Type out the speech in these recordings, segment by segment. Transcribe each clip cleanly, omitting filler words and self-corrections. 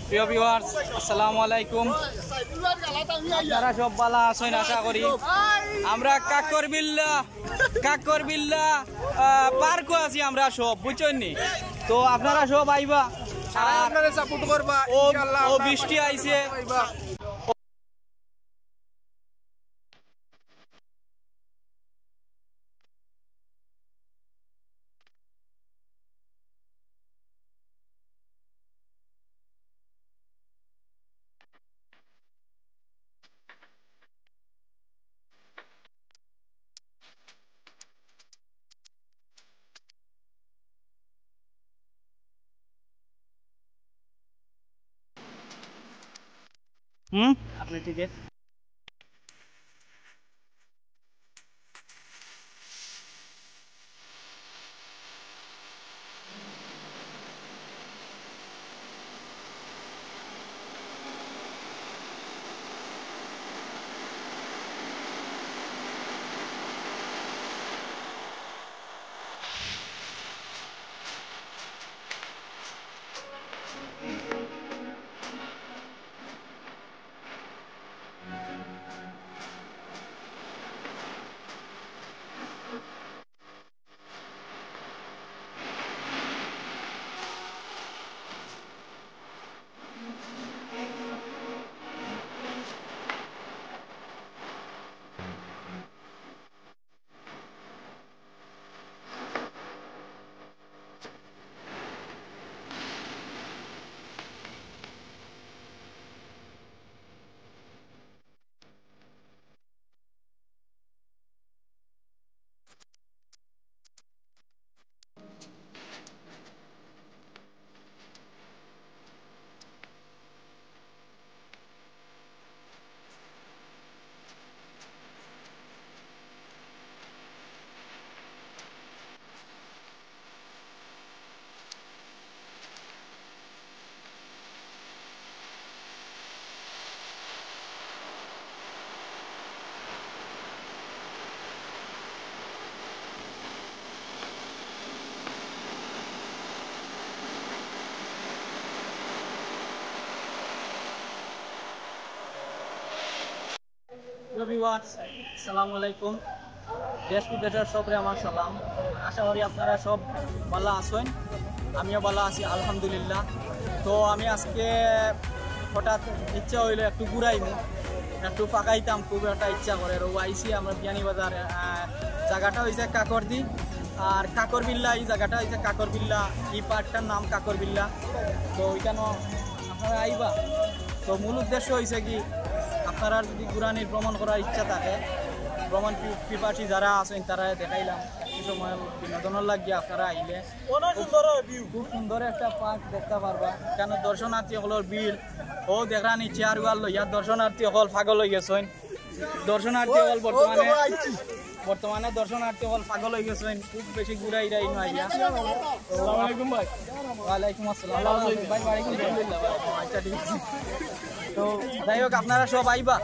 প্রিয় ভিউয়ার্স, আসসালামু আলাইকুম। আপনারা সব ভালো আছেন আশা করি। আমরা কাকরবিল্লা পার্কও আছি আমরা সব, বুঝছেন নি? তো আপনারা সব আইবা আর সাপোর্ট করবা ইনশাআল্লাহ। ও বৃষ্টি আইছে, আপনি ঠিক আছে। আসসালামু আলাইকুম। দেশ বিদেশের সবরে আমার সালাম। আশা করি আপনারা সব ভালো আছেন, আমিও ভালো আছি আলহামদুলিল্লাহ। তো আমি আজকে হঠাৎ ইচ্ছা হইলো একটু ঘুরাইমু, একটু ফাঁকাইতাম, খুব একটা ইচ্ছা করে। রো আইসি আমরা বিয়ানীবাজার, জায়গাটা হয়েছে কাকরদি আর কাকরবিল্লা। এই জায়গাটা হয়েছে কাকরবিল্লা, এই পার্কটার নাম কাকরবিল্লা। তো ওইখানেও আপনারা আইবা। তো মূল উদ্দেশ্য হয়েছে কি, আপনারা যদি ঘুরানির ভ্রমণ করার ইচ্ছা থাকে, ভ্রমণ পিপাসী যারা আছেন তারা দেখাইলাম একটু সময় বিনোদনের লাগিয়ে আপনারা আইলে খুব সুন্দর একটা পার্ক দেখতে পারবা। কেন দর্শনার্থী হলের ভিড় ও দেখানি চেয়ার ওয়াল লইয়া দর্শনার্থী হল পাগল হয়ে গেছেন। দর্শনার্থী হল বর্তমানে দর্শনার্থী হল পাগল হয়ে গেছেন, খুব বেশি ঘুরাই রাই নইয়া। আসসালামু আলাইকুম ভাই। ওয়ালাইকুম আসসালাম ভাই। আচ্ছা ঠিক আছে। তো যাই হোক, আপনারা সব আইবা।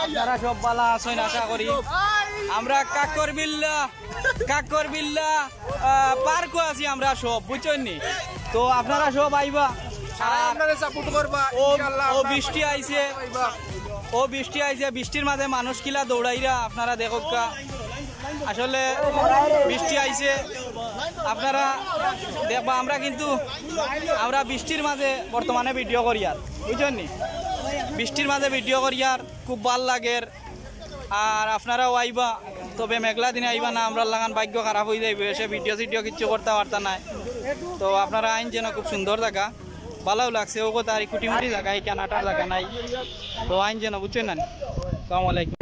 আপনারা সব ভালো আছেন আশা করি। আমরা কাকরবিল্লা পার্কও আছি আমরা সব, বুঝছেন নি? তো আপনারা সব আইবা আর সাপোর্ট করবা ইনশাআল্লাহ। ও বৃষ্টি আইছে, বৃষ্টির মাঝে মানুষ কিলা দৌড়াইরা আপনারা দেখো। আসলে বৃষ্টি আইছে, আপনারা দেখবা। আমরা বৃষ্টির মাঝে বর্তমানে ভিডিও করি আর, বুঝছেন নি? বৃষ্টির মাঝে ভিডিও করি আর খুব ভাল লাগের। আর আপনারাও আইবা, তবে মেঘলা দিনে আইবা না, আমরা লাগান ভাগ্য খারাপ হয়ে যাইবে, এসে ভিডিও সিডিও কিচ্ছু করতে পারতা নাই। তো আপনারা আইন যেন খুব সুন্দর জায়গা, ভালোও লাগছে ও কথা, আর কুটিমুটি জায়গা, এই কেনাটার জায়গা নাই। তো আইন যেন বুঝছেন না। আসসালামু আলাইকুম।